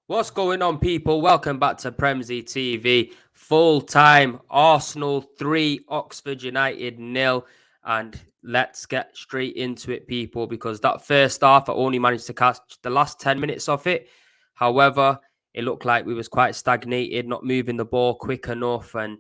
What's going on, people? Welcome back to Premzy TV. Full time Arsenal 3, Oxford United 0. And let's get straight into it, people, because that first half, I only managed to catch the last 10 minutes of it. However, it looked like we was quite stagnated, not moving the ball quick enough and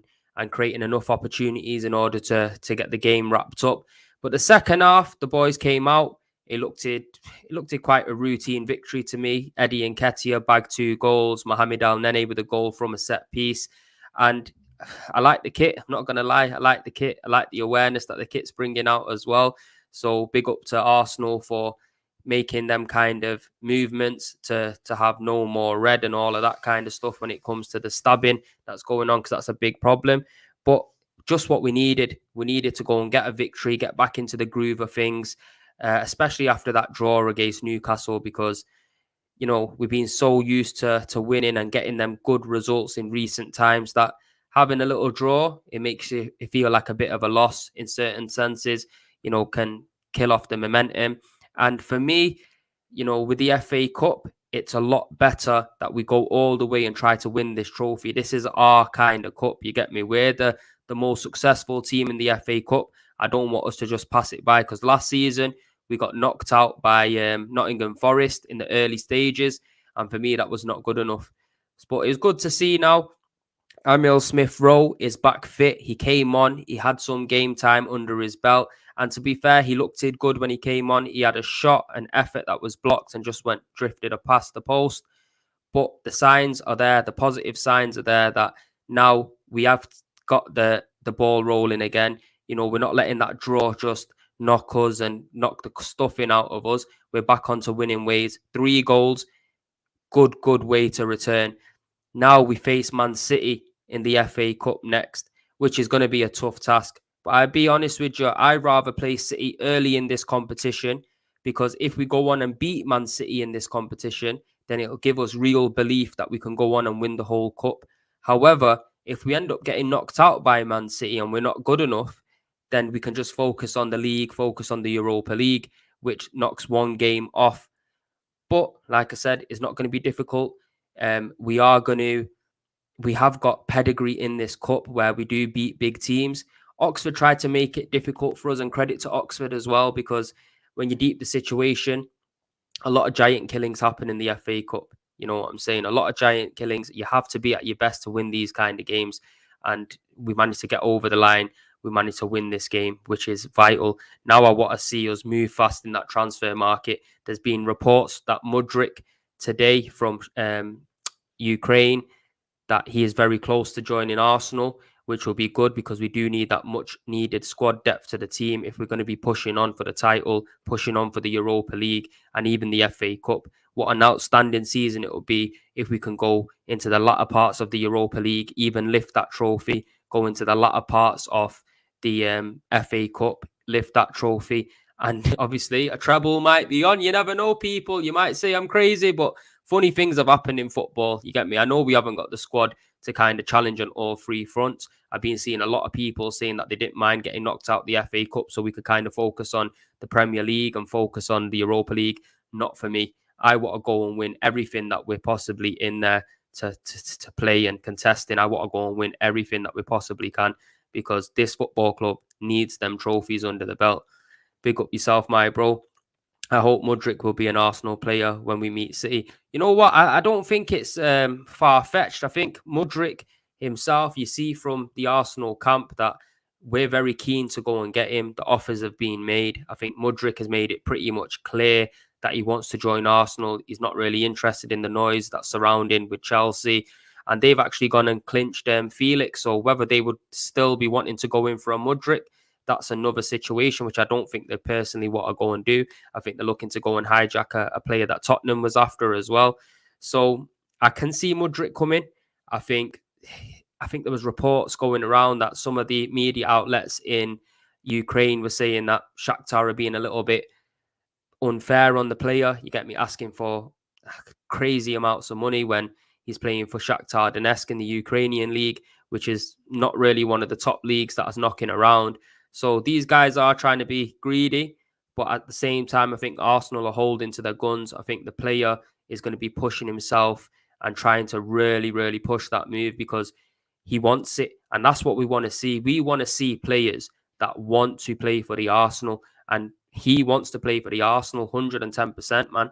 creating enough opportunities in order to get the game wrapped up. But the second half, the boys came out. It looked quite a routine victory to me. Eddie and Nketiah bagged 2 goals. Mohamed Al Nene with a goal from a set piece. And I like the kit. I'm not going to lie. I like the kit. I like the awareness that the kit's bringing out as well. So big up to Arsenal for making them kind of movements to have no more red and all of that kind of stuff when it comes to the stabbing that's going on, because that's a big problem. But just what we needed. We needed to go and get a victory, get back into the groove of things. Especially after that draw against Newcastle, because we've been so used to winning and getting them good results in recent times that having a little draw, it makes you feel like a bit of a loss in certain senses. Can kill off the momentum. And for me, with the FA Cup, it's a lot better that we go all the way and try to win this trophy. This is our kind of cup. You get me? We're the most successful team in the FA Cup. I don't want us to just pass it by, because last season we got knocked out by Nottingham Forest in the early stages. And for me, that was not good enough. But it's good to see now Emil Smith-Rowe is back fit. He came on. He had some game time under his belt. And to be fair, he looked good when he came on. He had a shot, an effort that was blocked and just drifted past the post. But the signs are there. The positive signs are there that now we have got the ball rolling again. We're not letting that draw just knock us and knock the stuffing out of us. We're back onto winning ways. 3 goals, good way to return. Now we face Man City in the FA Cup next, which is going to be a tough task. But I'll be honest with you, I'd rather play City early in this competition, because if we go on and beat Man City in this competition, then it'll give us real belief that we can go on and win the whole cup. However, if we end up getting knocked out by Man City and we're not good enough, then we can just focus on the league, focus on the Europa League, which knocks one game off. But like I said, it's not going to be difficult. We have got pedigree in this cup where we do beat big teams. Oxford tried to make it difficult for us, and credit to Oxford as well, because when you deep the situation, a lot of giant killings happen in the FA Cup. You know what I'm saying? A lot of giant killings. You have to be at your best to win these kind of games. And we managed to get over the line. We managed to win this game, which is vital. Now I want to see us move fast in that transfer market. There's been reports that Mudryk today from Ukraine, that he is very close to joining Arsenal, which will be good, because we do need that much needed squad depth to the team if we're going to be pushing on for the title, pushing on for the Europa League and even the FA Cup. What an outstanding season it will be if we can go into the latter parts of the Europa League, even lift that trophy, go into the latter parts of the FA Cup, lift that trophy. And obviously a treble might be on. You never know, people. You might say I'm crazy, but funny things have happened in football. You get me? I know we haven't got the squad to kind of challenge on all 3 fronts. I've been seeing a lot of people saying that they didn't mind getting knocked out the FA Cup so we could kind of focus on the Premier League and focus on the Europa League. Not for me. I want to go and win everything that we're possibly in there to play and contest in. I want to go and win everything that we possibly can, because this football club needs them trophies under the belt. Big up yourself, my bro. I hope Mudryk will be an Arsenal player when we meet City. You know what? I don't think it's far-fetched. I think Mudryk himself, you see from the Arsenal camp that we're very keen to go and get him. The offers have been made. I think Mudryk has made it pretty much clear that he wants to join Arsenal. He's not really interested in the noise that's surrounding with Chelsea. And they've actually gone and clinched Felix. So whether they would still be wanting to go in for a Mudryk, that's another situation, which I don't think they personally want to go and do. I think they're looking to go and hijack a player that Tottenham was after as well. So I can see Mudryk coming. I think there was reports going around that some of the media outlets in Ukraine were saying that Shakhtar are being a little bit unfair on the player. You get me? Asking for crazy amounts of money when he's playing for Shakhtar Donetsk in the Ukrainian league, which is not really one of the top leagues that is knocking around. So these guys are trying to be greedy, but at the same time, I think Arsenal are holding to their guns. I think the player is going to be pushing himself and trying to really, really push that move because he wants it. And that's what we want to see. We want to see players that want to play for the Arsenal. And he wants to play for the Arsenal 110%, man.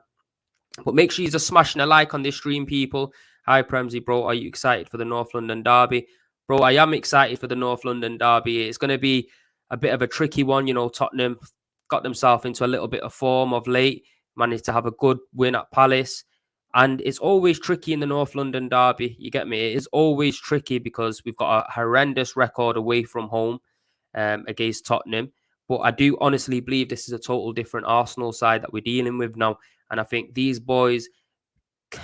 But make sure you're just smashing a like on this stream, people. Hi, Premzy, bro. Are you excited for the North London derby? Bro, I am excited for the North London derby. It's going to be a bit of a tricky one. You know, Tottenham got themselves into a little bit of form of late, managed to have a good win at Palace. And it's always tricky in the North London derby. You get me? It is always tricky because we've got a horrendous record away from home against Tottenham. But I do honestly believe this is a total different Arsenal side that we're dealing with now. And I think these boys,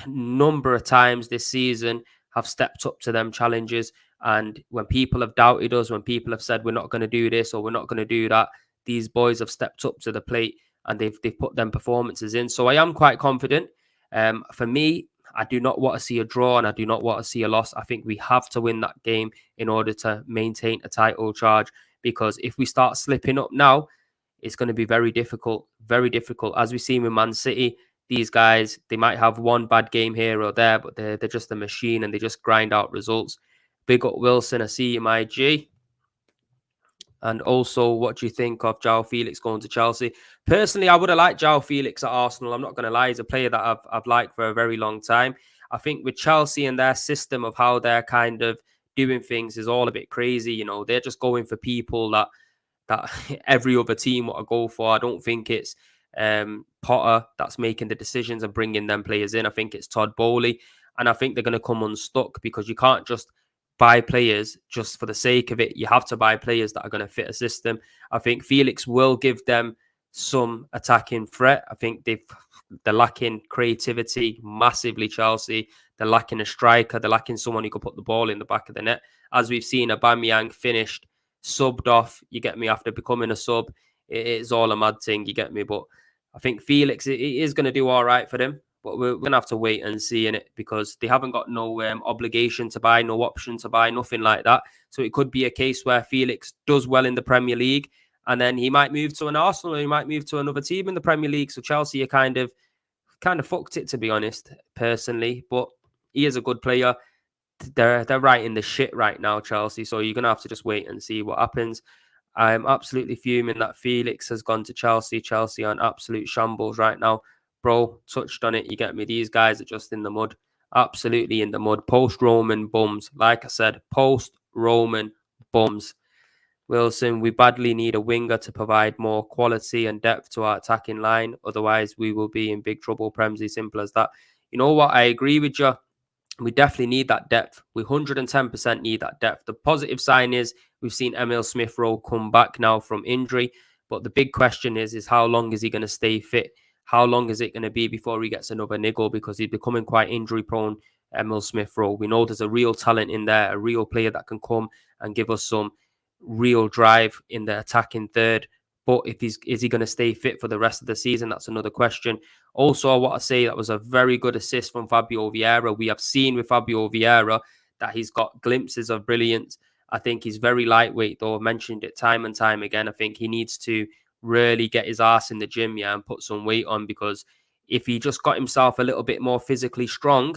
number of times this season, have stepped up to them challenges. And when people have doubted us, when people have said we're not going to do this or we're not going to do that, these boys have stepped up to the plate and they've put them performances in. So I am quite confident. For me, I do not want to see a draw and I do not want to see a loss. I think we have to win that game in order to maintain a title charge, because if we start slipping up now, it's going to be very difficult, very difficult. As we've seen with Man City, these guys, they might have one bad game here or there, but they're just a machine and they just grind out results. Big up Wilson, I see you, my G. And also, what do you think of João Felix going to Chelsea? Personally, I would have liked João Felix at Arsenal. I'm not going to lie. He's a player that I've liked for a very long time. I think with Chelsea and their system of how they're kind of doing things is all a bit crazy. You know, they're just going for people that every other team want to go for. I don't think it's Potter that's making the decisions and bringing them players in. I think it's Todd Bowley. And I think they're going to come unstuck because you can't just buy players just for the sake of it. You have to buy players that are going to fit a system. I think Felix will give them some attacking threat. I think they're lacking creativity massively, Chelsea. They're lacking a striker. They're lacking someone who could put the ball in the back of the net. As we've seen, Aubameyang finished subbed off, you get me, after becoming a sub. It's all a mad thing, you get me. But I think Felix it is going to do all right for them. But we're going to have to wait and see in it because they haven't got no obligation to buy, no option to buy, nothing like that. So it could be a case where Felix does well in the Premier League and then he might move to an Arsenal or he might move to another team in the Premier League. So Chelsea are kind of fucked it, to be honest, personally. But he is a good player. They're right in the shit right now, Chelsea. So you're going to have to just wait and see what happens. I'm absolutely fuming that Felix has gone to Chelsea. Chelsea are an absolute shambles right now. Bro, touched on it. You get me? These guys are just in the mud. Absolutely in the mud. Post-Roman bums. Like I said, post-Roman bums. Wilson, we badly need a winger to provide more quality and depth to our attacking line. Otherwise, we will be in big trouble. Premzy, simple as that. You know what? I agree with you. We definitely need that depth. We 110% need that depth. The positive sign is we've seen Emil Smith-Rowe come back now from injury. But the big question is how long is he going to stay fit? How long is it going to be before he gets another niggle? Because he's becoming quite injury prone, Emil Smith-Rowe. We know there's a real talent in there, a real player that can come and give us some real drive in the attacking third. But is he going to stay fit for the rest of the season? That's another question. Also, I want to say that was a very good assist from Fabio Vieira. We have seen with Fabio Vieira that he's got glimpses of brilliance. I think he's very lightweight, though. I mentioned it time and time again. I think he needs to really get his ass in the gym, and put some weight on, because if he just got himself a little bit more physically strong,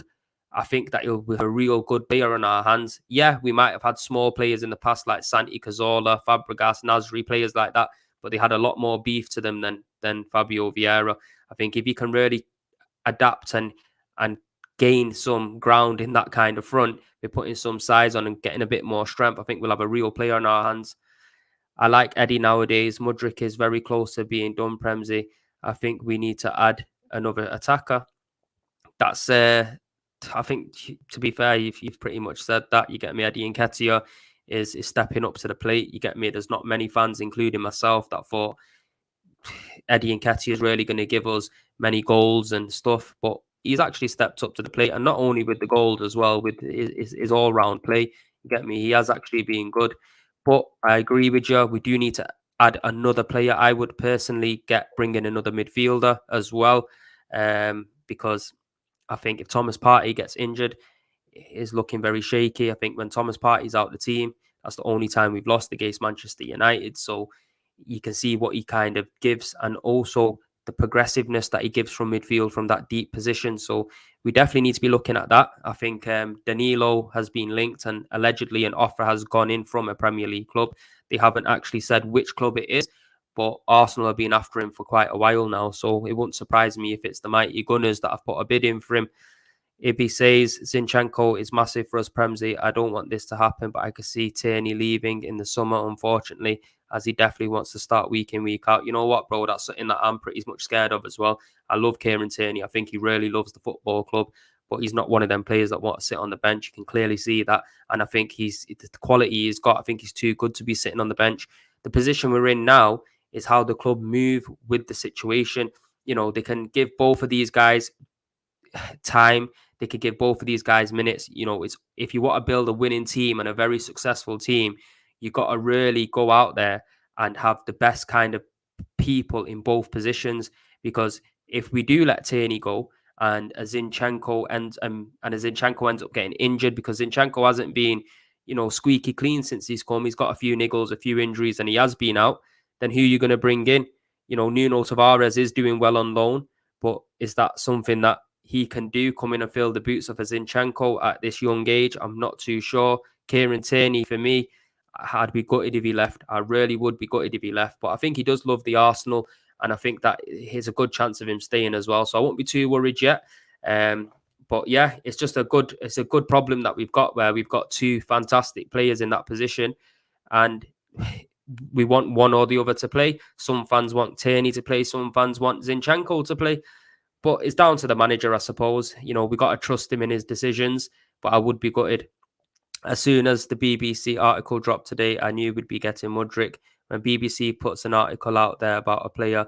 I think that he'll be a real good player on our hands. Yeah, we might have had small players in the past like Santi Cazorla, Fabregas, Nasri, players like that, but they had a lot more beef to them than Fabio Vieira. I think if he can really adapt and gain some ground in that kind of front, we're putting some size on and getting a bit more strength, I think we'll have a real player on our hands. I like Eddie nowadays. Mudryk is very close to being done, Premzy. I think we need to add another attacker. That's, I think, to be fair, you've pretty much said that. You get me? Eddie Nketiah is stepping up to the plate. You get me? There's not many fans, including myself, that thought Eddie Nketiah is really going to give us many goals and stuff, but he's actually stepped up to the plate, and not only with the goals as well, with his all-round play. You get me? He has actually been good. But I agree with you. We do need to add another player. I would personally bring in another midfielder as well, because I think if Thomas Partey gets injured, it is looking very shaky. I think when Thomas Partey's out the team, that's the only time we've lost against Manchester United. So you can see what he kind of gives. And also the progressiveness that he gives from midfield from that deep position. So we definitely need to be looking at that. I think Danilo has been linked and allegedly an offer has gone in from a Premier League club. They haven't actually said which club it is, but Arsenal have been after him for quite a while now. So it wouldn't surprise me if it's the mighty Gunners that have put a bid in for him. Ibi says Zinchenko is massive for us, Premzy. I don't want this to happen, but I could see Tierney leaving in the summer, unfortunately, as he definitely wants to start week in, week out. You know what, bro? That's something that I'm pretty much scared of as well. I love Kieran Tierney. I think he really loves the football club, but he's not one of them players that want to sit on the bench. You can clearly see that. And I think the quality he's got, I think he's too good to be sitting on the bench. The position we're in now is how the club move with the situation. You know, they can give both of these guys time. They could give both of these guys minutes. You know, it's if you want to build a winning team and a very successful team, you got to really go out there and have the best kind of people in both positions. Because if we do let Tierney go and Zinchenko ends up getting injured, because Zinchenko hasn't been, you know, squeaky clean since he's come. He's got a few niggles, a few injuries, and he has been out. Then who are you going to bring in? You know, Nuno Tavares is doing well on loan, but is that something that he can do, come in and fill the boots of a Zinchenko at this young age? I'm not too sure. Kieran Tierney, for me, I'd be gutted if he left. I really would be gutted if he left. But I think he does love the Arsenal, and I think that here's a good chance of him staying as well. So I won't be too worried yet. But yeah, it's a good problem that we've got, where we've got two fantastic players in that position, and we want one or the other to play. Some fans want Tierney to play. Some fans want Zinchenko to play. But it's down to the manager, I suppose. You know, we got to trust him in his decisions. But I would be gutted. As soon as the BBC article dropped today, I knew we'd be getting Mudryk. When BBC puts an article out there about a player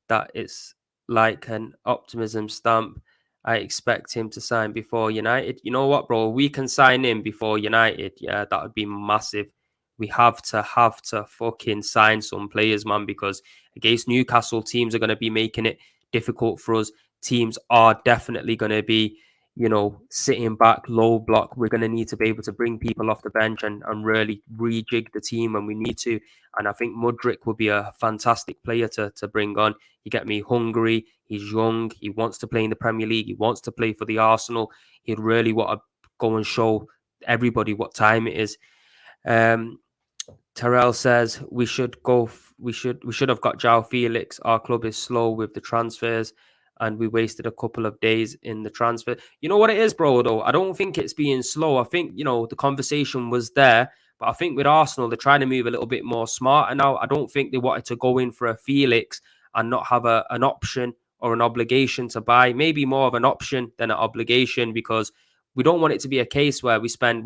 that it's like an optimism stamp, I expect him to sign before United. You know what, bro? We can sign him before United. Yeah, that would be massive. We have to fucking sign some players, man, because against Newcastle, teams are going to be making it difficult for us. Teams are definitely going to be, you know, sitting back, low block. We're going to need to be able to bring people off the bench and really rejig the team when we need to. And I think Mudryk would be a fantastic player to bring on. You get me? Hungry, he's young, he wants to play in the Premier League, he wants to play for the Arsenal. He'd really want to go and show everybody what time it is. Terrell says we should have got João Felix. Our club is slow with the transfers, and we wasted a couple of days in the transfer. You know what it is, bro, though? I don't think it's being slow. I think, you know, the conversation was there, but I think with Arsenal, they're trying to move a little bit more smarter now. I don't think they wanted to go in for a Felix and not have an option or an obligation to buy. Maybe more of an option than an obligation, because we don't want it to be a case where we spend,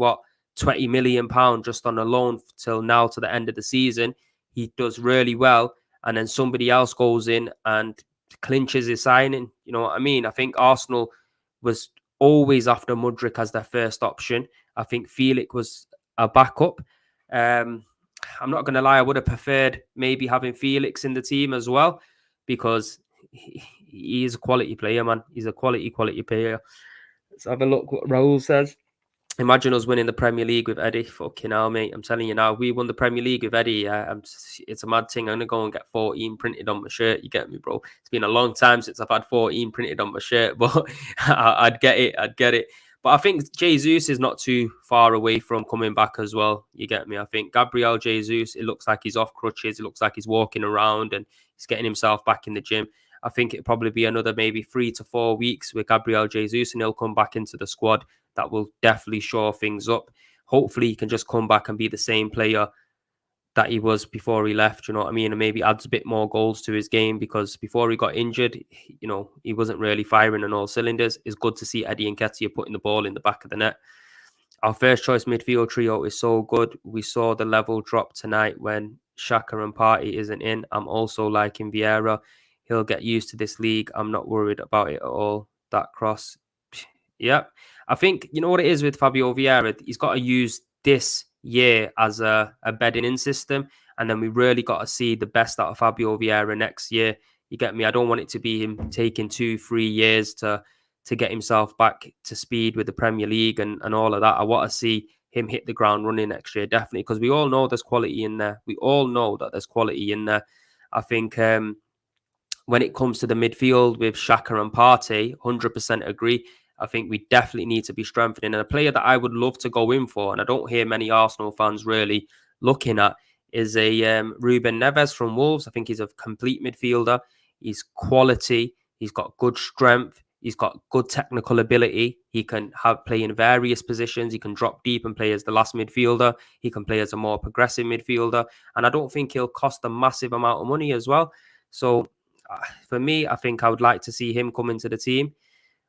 £20 million just on a loan till now to the end of the season. He does really well, and then somebody else goes in and clinches his signing. You know what I mean? I think Arsenal was always after Mudryk as their first option. I think Felix was a backup. I'm not going to lie, I would have preferred maybe having Felix in the team as well, because he is a quality player, man. He's a quality player. Let's have a look what Raul says. Imagine us winning the Premier League with Eddie. Fucking hell, mate. I'm telling you now, we won the Premier League with Eddie. It's a mad thing. I'm going to go and get 14 printed on my shirt. You get me, bro? It's been a long time since I've had 14 printed on my shirt, but I'd get it. But I think Jesus is not too far away from coming back as well. You get me? I think Gabriel Jesus, it looks like he's off crutches. It looks like he's walking around and he's getting himself back in the gym. I think it'll probably be another maybe 3 to 4 weeks with Gabriel Jesus, and he'll come back into the squad. That will definitely shore things up. Hopefully he can just come back and be the same player that he was before he left, you know what I mean? And maybe adds a bit more goals to his game, because before he got injured, you know, he wasn't really firing on all cylinders. It's good to see Eddie Nketiah putting the ball in the back of the net. Our first choice midfield trio is so good. We saw the level drop tonight when Xhaka and Partey isn't in. I'm also liking Vieira. He'll get used to this league. I'm not worried about it at all. That cross. Yeah. I think, you know what it is with Fabio Vieira? He's got to use this year as a bedding in system. And then we really got to see the best out of Fabio Vieira next year. You get me? I don't want it to be him taking 2-3 years to get himself back to speed with the Premier League and all of that. I want to see him hit the ground running next year, definitely, because we all know there's quality in there. We all know that there's quality in there. I think when it comes to the midfield with Xhaka and Partey, 100% agree. I think we definitely need to be strengthening. And a player that I would love to go in for, and I don't hear many Arsenal fans really looking at, is a Ruben Neves from Wolves. I think he's a complete midfielder. He's quality. He's got good strength. He's got good technical ability. He can play in various positions. He can drop deep and play as the last midfielder. He can play as a more progressive midfielder. And I don't think he'll cost a massive amount of money as well. So for me, I think I would like to see him come into the team.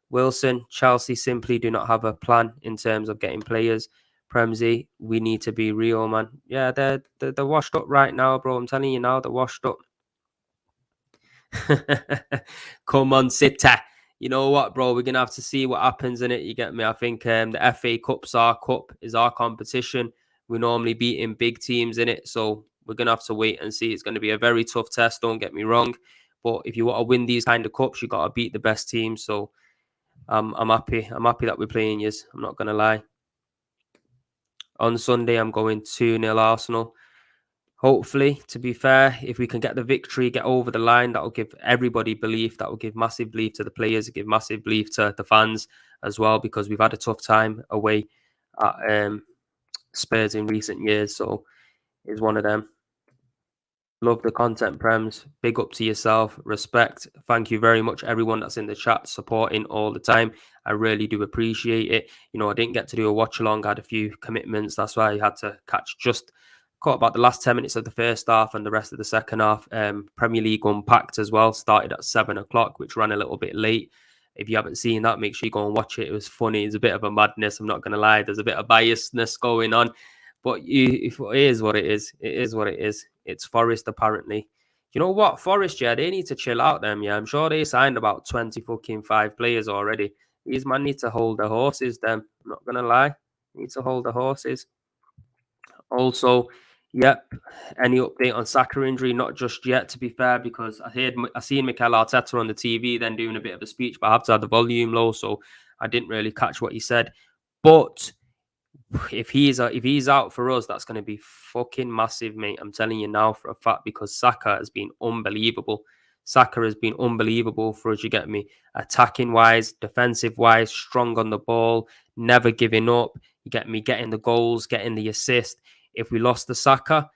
Wilson, Chelsea simply do not have a plan in terms of getting players. Premzy, we need to be real, man. Yeah, they're washed up right now, bro. I'm telling you now, they're washed up. Come on, City. You know what, bro? We're gonna have to see what happens in it. You get me? I think the FA Cup's our cup, is our competition. We normally beat in big teams in it, so we're gonna have to wait and see. It's gonna be a very tough test. Don't get me wrong, but if you want to win these kind of cups, you gotta beat the best teams. So I'm happy. I'm happy that we're playing yous. I'm not gonna lie. On Sunday, I'm going 2-0 Arsenal. Hopefully, to be fair, if we can get the victory, get over the line, that will give everybody belief. That will give massive belief to the players, give massive belief to the fans as well, because we've had a tough time away at Spurs in recent years. So it's one of them. Love the content, Prems. Big up to yourself. Respect. Thank you very much, everyone that's in the chat supporting all the time. I really do appreciate it. You know, I didn't get to do a watch along. I had a few commitments. That's why I had to caught about the last 10 minutes of the first half and the rest of the second half. Premier League Unpacked as well started at 7 o'clock, which ran a little bit late. If you haven't seen that, make sure you go and watch it. It was funny. It's a bit of a madness. I'm not going to lie. There's a bit of biasness going on. But it is what it is. It is what it is. It's Forest, apparently. You know what? Forest, yeah, they need to chill out them, yeah. I'm sure they signed about 20 fucking 5 players already. These man need to hold their horses, them. I'm not going to lie. Need to hold the horses. Also, yep, any update on Saka injury? Not just yet, to be fair, because I seen Mikel Arteta on the TV then doing a bit of a speech, but I have to have the volume low, so I didn't really catch what he said. But if he's out for us, that's going to be fucking massive, mate. I'm telling you now for a fact, because Saka has been unbelievable. Saka has been unbelievable for us, you get me? Attacking wise, defensive wise, strong on the ball, never giving up. You get me? Getting the goals, getting the assist. If we lost the Saka,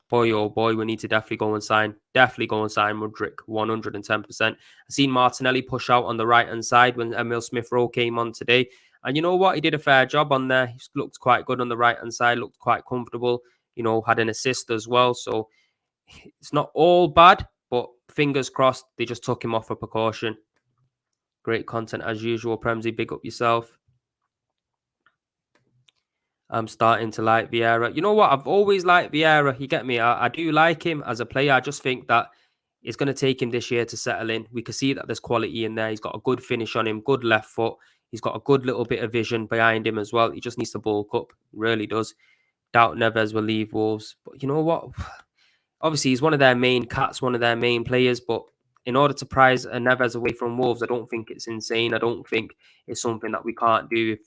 boy, oh boy, we need to definitely go and sign Mudryk, 110%. I seen Martinelli push out on the right-hand side when Emil Smith-Rowe came on today. And you know what? He did a fair job on there. He looked quite good on the right-hand side, looked quite comfortable, you know, had an assist as well. So it's not all bad, but fingers crossed they just took him off for precaution. Great content as usual, Premzy. Big up yourself. I'm starting to like Vieira. You know what? I've always liked Vieira. You get me? I do like him as a player. I just think that it's going to take him this year to settle in. We can see that there's quality in there. He's got a good finish on him, good left foot. He's got a good little bit of vision behind him as well. He just needs to bulk up. Really does. Doubt Neves will leave Wolves. But you know what? Obviously, he's one of their main cats, one of their main players. But in order to prize a Neves away from Wolves, I don't think it's insane. I don't think it's something that we can't do. If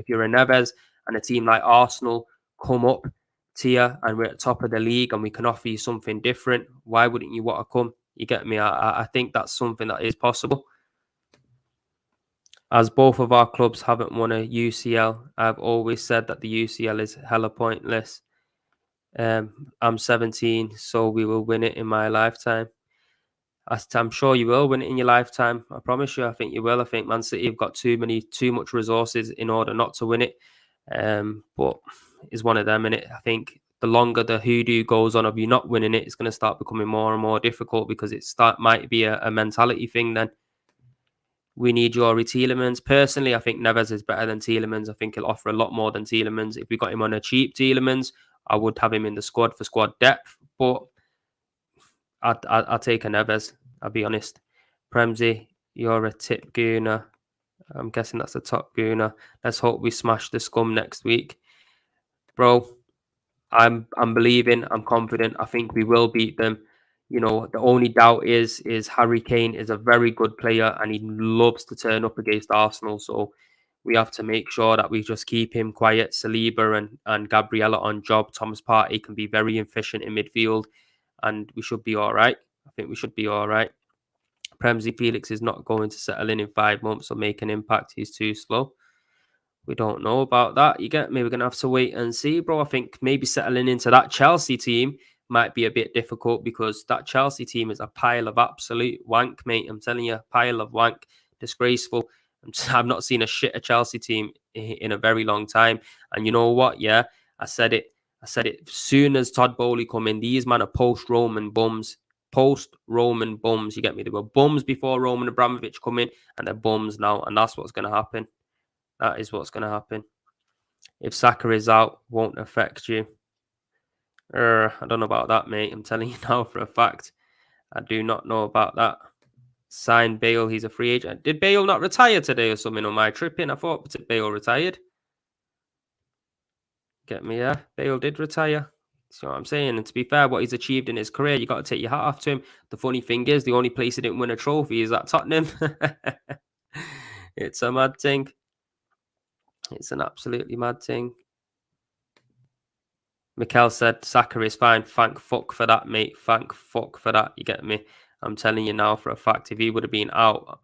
you're a Neves and a team like Arsenal come up tier and we're at the top of the league and we can offer you something different, why wouldn't you want to come? You get me? I think that's something that is possible. As both of our clubs haven't won a UCL, I've always said that the UCL is hella pointless. I'm 17, so we will win it in my lifetime. I'm sure you will win it in your lifetime. I promise you. I think you will. I think Man City have got too much resources in order not to win it. But it's one of them, in it. I think the longer the hoodoo goes on of you not winning it, it's going to start becoming more and more difficult, because might be a mentality thing. Then we need Youri Tielemans. Personally, I think Neves is better than Tielemans. I think he'll offer a lot more than Tielemans. If we got him on a cheap Tielemans, I would have him in the squad for squad depth. But I'll take a Neves. I'll be honest. Premzy, you're a tip gooner. I'm guessing that's a top gooner. Let's hope we smash the scum next week, bro. I'm believing. I'm confident. I think we will beat them. You know, the only doubt is Harry Kane is a very good player and he loves to turn up against Arsenal. So we have to make sure that we just keep him quiet. Saliba and Gabriella on job. Thomas Partey can be very efficient in midfield, and we should be all right. I think we should be all right. Premzy Felix is not going to settle in 5 months or make an impact. He's too slow. We don't know about that. You get me? We're going to have to wait and see, bro. I think maybe settling into that Chelsea team might be a bit difficult because that Chelsea team is a pile of absolute wank, mate. I'm telling you, pile of wank. Disgraceful. I've not seen a shitter Chelsea team in a very long time. And you know what? Yeah, I said it. I said it. As soon as Todd Bowley come in, these men are post-Roman bums. Post-Roman bums. You get me? They were bums before Roman Abramovich come in, and they're bums now. And that's what's going to happen. That is what's going to happen. If Saka is out, won't affect you. I don't know about that, mate. I'm telling you now for a fact. I do not know about that. Sign Bale. He's a free agent. Did Bale not retire today or something? On my tripping, I thought Bale retired. Get me, yeah. Bale did retire. See what I'm saying? And to be fair, what he's achieved in his career, you got to take your hat off to him. The funny thing is, the only place he didn't win a trophy is at Tottenham. It's a mad thing. It's an absolutely mad thing. Mikel said, Saka is fine. Thank fuck for that, mate. Thank fuck for that. You get me? I'm telling you now for a fact, if he would have been out,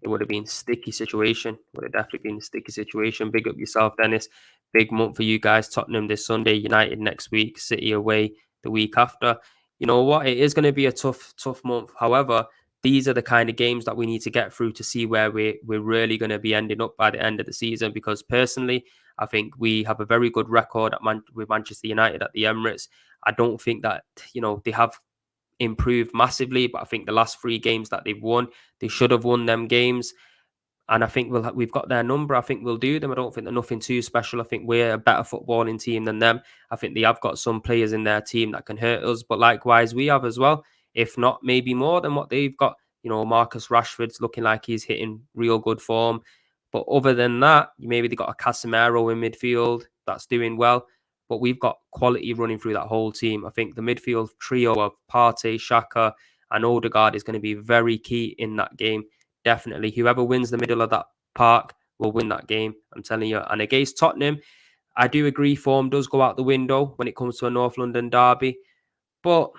it would have been a sticky situation. Would have definitely been a sticky situation. Big up yourself, Dennis. Big month for you guys. Tottenham this Sunday, United next week, City away the week after. You know what? It is going to be a tough month. However, these are the kind of games that we need to get through to see where we're really going to be ending up by the end of the season. Because personally, I think we have a very good record with Manchester United at the Emirates. I don't think that, they have improved massively, but I think the last 3 games that they've won, they should have won them games. And I think we've got their number. I think we'll do them. I don't think they're nothing too special. I think we're a better footballing team than them. I think they have got some players in their team that can hurt us, but likewise we have as well. If not, maybe more than what they've got. Marcus Rashford's looking like he's hitting real good form. But other than that, maybe they got a Casemiro in midfield that's doing well. But we've got quality running through that whole team. I think the midfield trio of Partey, Xhaka, and Odegaard is going to be very key in that game. Definitely. Whoever wins the middle of that park will win that game. I'm telling you. And against Tottenham, I do agree form does go out the window when it comes to a North London derby. But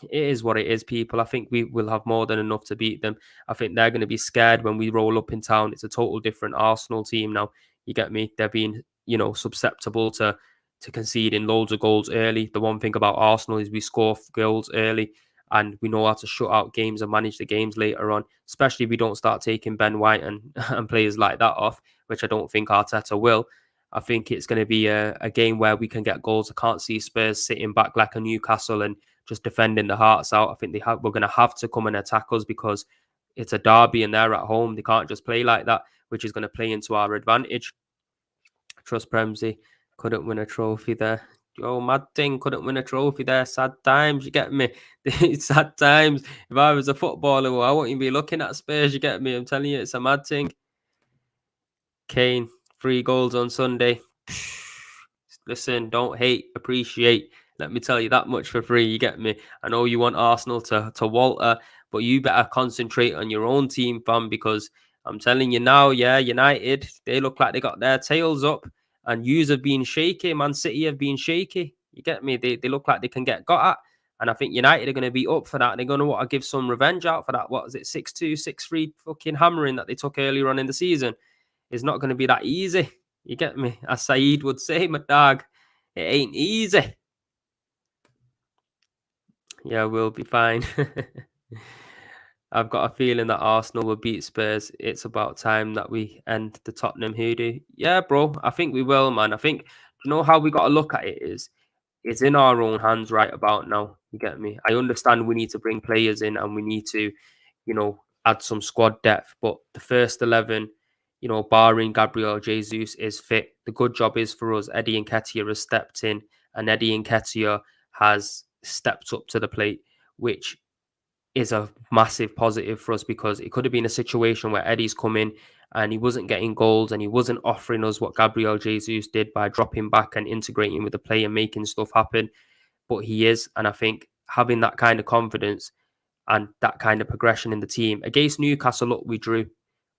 it is what it is, people. I think we will have more than enough to beat them. I think they're going to be scared when we roll up in town. It's a total different Arsenal team now. You get me? They're being, susceptible to conceding loads of goals early. The one thing about Arsenal is we score goals early and we know how to shut out games and manage the games later on, especially if we don't start taking Ben White and players like that off, which I don't think Arteta will. I think it's going to be a game where we can get goals. I can't see Spurs sitting back like a Newcastle and just defending the hearts out. I think we're going to have to come and attack us because it's a derby and they're at home. They can't just play like that, which is going to play into our advantage. Trust Premzy. Couldn't win a trophy there. Oh, mad thing. Couldn't win a trophy there. Sad times. You get me? Sad times. If I was a footballer, well, I wouldn't even be looking at Spurs. You get me? I'm telling you, it's a mad thing. Kane, 3 goals on Sunday. Listen, don't hate, appreciate. Let me tell you that much for free. You get me? I know you want Arsenal to Walter, but you better concentrate on your own team, fam, because I'm telling you now, yeah, United, they look like they got their tails up and yous have been shaky. Man City have been shaky. You get me? They look like they can get got at. And I think United are going to be up for that. They're going to want to give some revenge out for that. What is it? 6-2, 6-3 fucking hammering that they took earlier on in the season. It's not going to be that easy. You get me? As Saeed would say, my dog, it ain't easy. Yeah, we'll be fine. I've got a feeling that Arsenal will beat Spurs. It's about time that we end the Tottenham hoodoo. Yeah, bro, I think we will, man. I think, you know how we got to look at it is, it's in our own hands right about now. You get me? I understand we need to bring players in and we need to, add some squad depth. But the first 11, barring Gabriel Jesus, is fit. The good job is for us. Eddie Nketiah has stepped in, and Eddie Nketiah has stepped up to the plate, which is a massive positive for us because it could have been a situation where Eddie's come in and he wasn't getting goals and he wasn't offering us what Gabriel Jesus did by dropping back and integrating with the play and making stuff happen. But he is. And I think having that kind of confidence and that kind of progression in the team. Against Newcastle, look, we drew.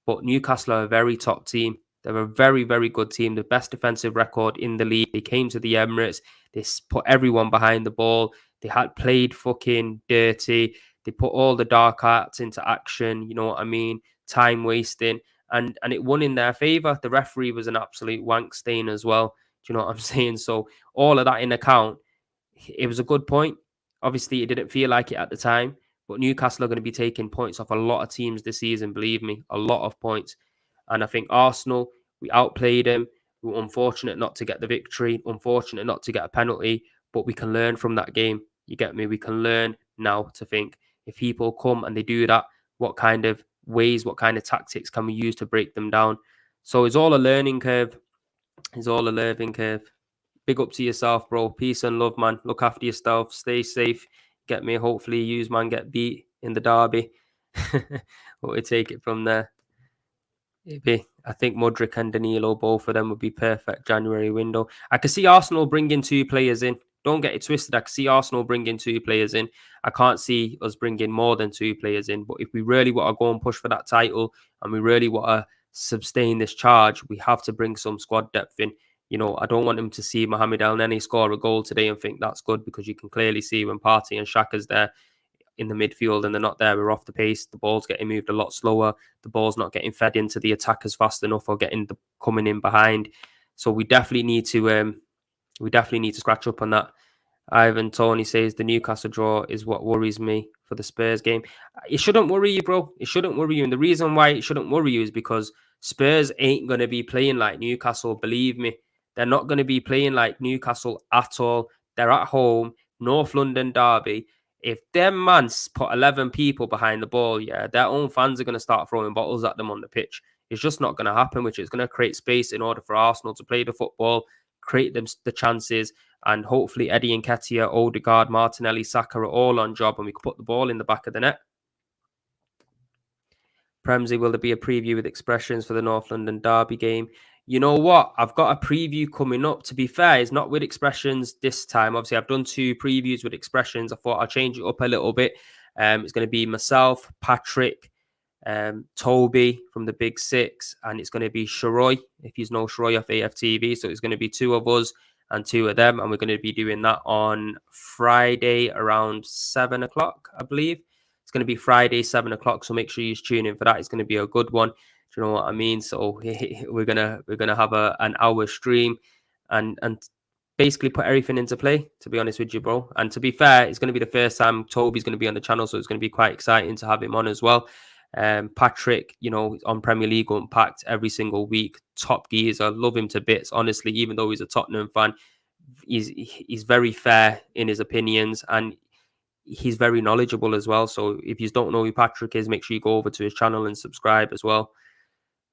But Newcastle are a very top team. They're a very, very good team. The best defensive record in the league. They came to the Emirates. They put everyone behind the ball. They had played fucking dirty. They put all the dark arts into action. You know what I mean? Time wasting, and it won in their favor. The referee was an absolute wank stain as well. Do you know what I'm saying? So all of that in account, it was a good point. Obviously, it didn't feel like it at the time, but Newcastle are going to be taking points off a lot of teams this season. Believe me, a lot of points. And I think Arsenal, we outplayed them. We were unfortunate not to get the victory, unfortunate not to get a penalty, but we can learn from that game. You get me? We can learn now to think if people come and they do that, what kind of ways, what kind of tactics can we use to break them down? So it's all a learning curve. It's all a learning curve. Big up to yourself, bro. Peace and love, man. Look after yourself. Stay safe. Get me. Hopefully, use man get beat in the derby. But we take it from there. Maybe. I think Modric and Danilo, both of them would be perfect January window. I can see Arsenal bringing 2 players in. Don't get it twisted. I can see Arsenal bringing 2 players in. I can't see us bringing more than 2 players in. But if we really want to go and push for that title and we really want to sustain this charge, we have to bring some squad depth in. You know, I don't want him to see Mohamed El Neni score a goal today and think that's good, because you can clearly see when Partey and Xhaka's there in the midfield and they're not there, we're off the pace. The ball's getting moved a lot slower. The ball's not getting fed into the attackers fast enough or coming in behind. So we definitely need to scratch up on that. Ivan Tony says the Newcastle draw is what worries me for the Spurs game. It shouldn't worry you, bro. It shouldn't worry you. And the reason why it shouldn't worry you is because Spurs ain't going to be playing like Newcastle. Believe me, they're not going to be playing like Newcastle at all. They're at home, North London derby. If them man put 11 people behind the ball, yeah, their own fans are going to start throwing bottles at them on the pitch. It's just not going to happen, which is going to create space in order for Arsenal to play the football, create them the chances, and hopefully Eddie Nketiah, Odegaard, Martinelli, Saka are all on job and we can put the ball in the back of the net. Premzy, will there be a preview with expressions for the North London derby game? You know what? I've got a preview coming up. To be fair, it's not with expressions this time. Obviously, I've done 2 previews with expressions. I thought I'll change it up a little bit. It's going to be myself, Patrick, Toby from the Big Six, and it's going to be Sharoy, if you know Sharoy off AFTV. So it's going to be 2 of us and 2 of them, and we're going to be doing that on Friday around 7 o'clock, I believe. It's going to be Friday, 7 o'clock. So make sure you tune in for that. It's going to be a good one. Do you know what I mean? So we're gonna have an hour stream and basically put everything into play, to be honest with you, bro. And to be fair, it's going to be the first time Toby's going to be on the channel, so it's going to be quite exciting to have him on as well. Patrick, you know, on Premier League Unpacked every single week, top geezer. Love him to bits, honestly. Even though he's a Tottenham fan, he's very fair in his opinions and he's very knowledgeable as well. So if you don't know who Patrick is, make sure you go over to his channel and subscribe as well.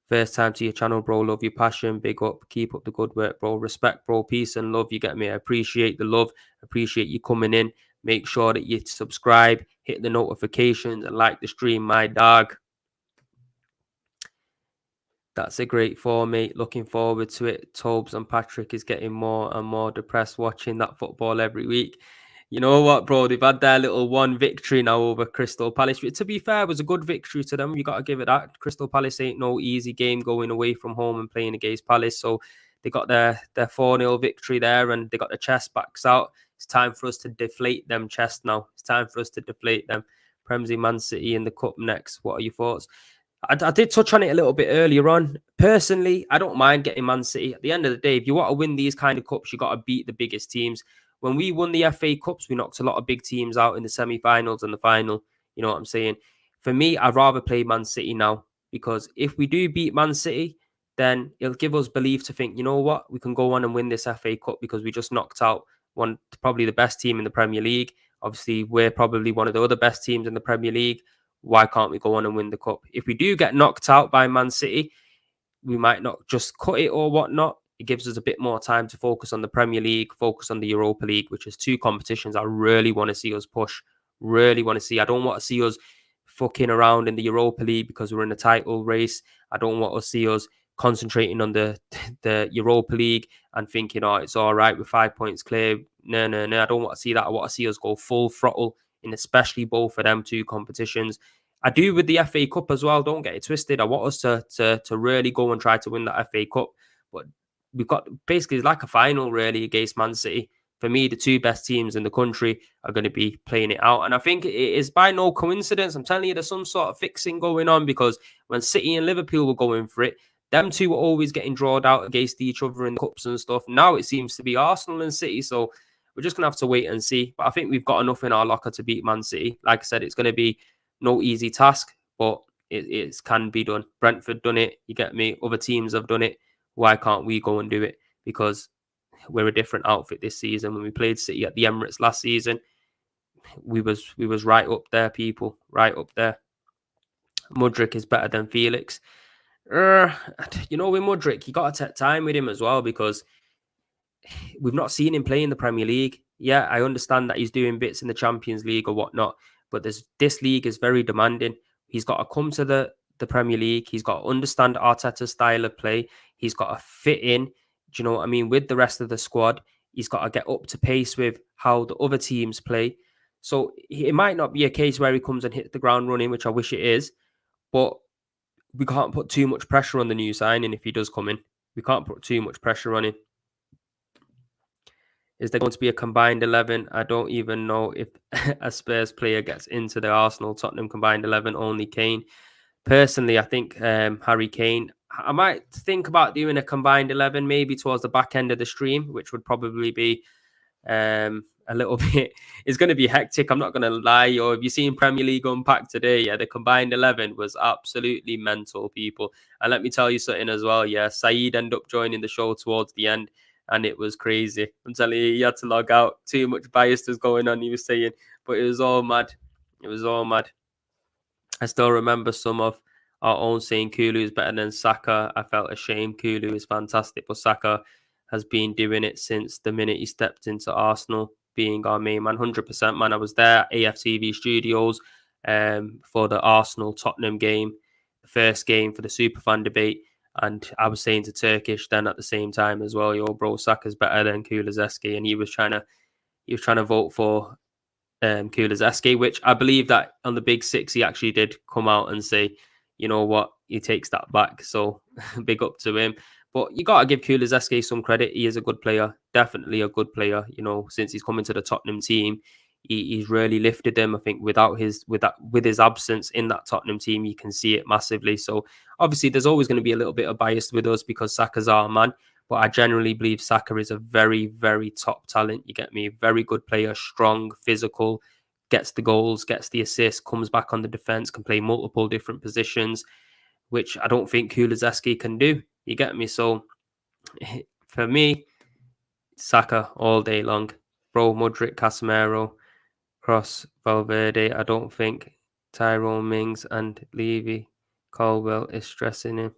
First time to your channel, bro. Love your passion. Big up. Keep up the good work, bro. Respect, bro. Peace and love. You get me? I appreciate the love. Appreciate you coming in. Make sure that you subscribe, hit the notifications, and like the stream, my dog. That's a great form, mate. Looking forward to it. Tobes and Patrick is getting more and more depressed watching that football every week. You know what, bro? They've had their little 1 victory now over Crystal Palace. To be fair, it was a good victory to them. You got to give it that. Crystal Palace ain't no easy game going away from home and playing against Palace. So they got their 4-0 victory there and they got the chest backs out. It's time for us to deflate them chest now. It's time for us to deflate them. Premzy, Man City in the cup next. What are your thoughts? I did touch on it a little bit earlier on. Personally, I don't mind getting Man City. At the end of the day, if you want to win these kind of cups, you got to beat the biggest teams. When we won the FA Cups, we knocked a lot of big teams out in the semi-finals and the final. You know what I'm saying? For me, I'd rather play Man City now, because if we do beat Man City, then it'll give us belief to think, you know what, we can go on and win this FA Cup because we just knocked out probably the best team in the Premier League. Obviously, we're probably one of the other best teams in the Premier League. Why can't we go on and win the cup? If we do get knocked out by Man City, we might not just cut it or whatnot. It gives us a bit more time to focus on the Premier League, focus on the Europa League, which is 2 competitions I really want to see us push. Really want to see. I don't want to see us fucking around in the Europa League because we're in a title race. I don't want to see us concentrating on the Europa League and thinking, oh, it's all right with 5 points clear. No. I don't want to see that. I want to see us go full throttle in especially both of them 2 competitions. I do with the FA Cup as well. Don't get it twisted. I want us to really go and try to win that FA Cup. But we've got basically like a final really against Man City. for me, the two best teams in the country are going to be playing it out. And I think it is by no coincidence. I'm telling you, there's some sort of fixing going on, because when City and Liverpool were going for it, them two were always getting drawn out against each other in the cups and stuff. Now it seems to be Arsenal and City. So we're just going to have to wait and see. But I think we've got enough in our locker to beat Man City. Like I said, it's going to be no easy task, but it can be done. Brentford done it. You get me? Other teams have done it. Why can't we go and do it? Because we're a different outfit this season. When we played City at the Emirates last season, we was right up there, people. Right up there. Mudryk is better than Felix. With Mudryk, you got to take time with him as well, because we've not seen him play in the Premier League. Yeah, I understand that he's doing bits in the Champions League or whatnot, but this league is very demanding. He's got to come to the Premier League. He's got to understand Arteta's style of play. He's got to fit in, do you know what I mean, with the rest of the squad. He's got to get up to pace with how the other teams play. So it might not be a case where he comes and hits the ground running, which I wish it is, but we can't put too much pressure on the new signing if he does come in. We can't put too much pressure on him. Is there going to be a combined 11? I don't even know if a Spurs player gets into the Arsenal-Tottenham combined 11, only Kane. Personally, I think Harry Kane, I might think about doing a combined 11 maybe towards the back end of the stream, which would probably be a little bit, it's going to be hectic. I'm not going to lie. Or have you seen Premier League Unpacked today? Yeah, the combined 11 was absolutely mental, people. And let me tell you something as well. Yeah, Saeed ended up joining the show towards the end, and it was crazy. I'm telling you, he had to log out. Too much bias was going on, he was saying. But it was all mad. It was all mad. I still remember some of our own saying Kulu is better than Saka. I felt ashamed. Kulu is fantastic, but Saka has been doing it since the minute he stepped into Arsenal, being our main man. 100%, man. I was there at AFTV Studios for the Arsenal-Tottenham game, the first game for the Superfan debate. And I was saying to Turkish then at the same time as well, yo, bro, Saka's better than Kulusevski. And he was trying to vote for Kulusevski, which I believe that on the Big Six, he actually did come out and say, you know what, he takes that back. So big up to him. But you got to give Kulusevski some credit. He is a good player, definitely a good player. You know, since he's come into the Tottenham team, he's really lifted them. I think with his absence in that Tottenham team, you can see it massively. So obviously, there's always going to be a little bit of bias with us because Saka's our man. But I generally believe Saka is a very, very top talent. You get me? Very good player, strong, physical, gets the goals, gets the assists, comes back on the defense, can play multiple different positions, which I don't think Kulusevski can do. You get me? So for me, Saka all day long. Bro, Mudryk, Casemiro, Cross, Valverde. I don't think Tyrone Mings and Levy Colwell is stressing him.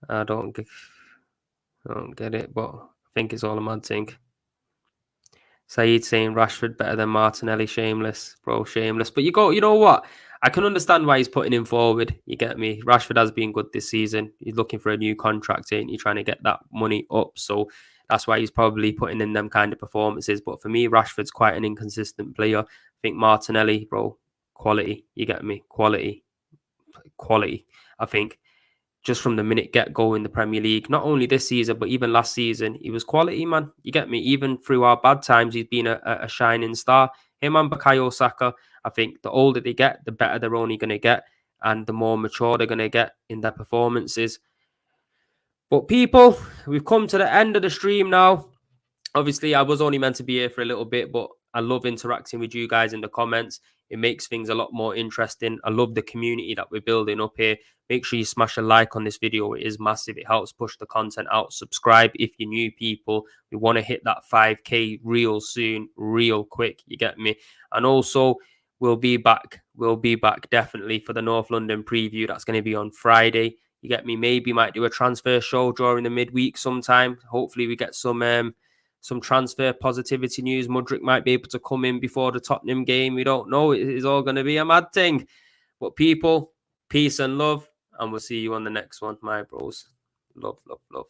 I don't get it, but I think it's all a mad thing. Saeed saying Rashford better than Martinelli. Shameless, bro, shameless. But you know what? I can understand why he's putting him forward. You get me? Rashford has been good this season. He's looking for a new contract, ain't he? Trying to get that money up. So that's why he's probably putting in them kind of performances. But for me, Rashford's quite an inconsistent player. I think Martinelli, bro, quality. You get me? Quality. I think just from the minute get-go in the Premier League, not only this season, but even last season, he was quality, man. You get me? Even through our bad times, he's been a shining star. Him and Bukayo Saka, I think the older they get, the better they're only going to get, and the more mature they're going to get in their performances. But people, we've come to the end of the stream now. Obviously, I was only meant to be here for a little bit, but I love interacting with you guys in the comments. It makes things a lot more interesting. I love the community that we're building up here. Make sure you smash a like on this video. It is massive. It helps push the content out. Subscribe if you're new, people. We want to hit that 5K real soon, real quick. You get me? And also, we'll be back. We'll be back definitely for the North London preview. That's going to be on Friday. You get me? Maybe might do a transfer show during the midweek sometime. Hopefully, we get some transfer positivity news. Mudryk might be able to come in before the Tottenham game. We don't know. It is all going to be a mad thing. But people, peace and love. And we'll see you on the next one, my bros. Love, love, love.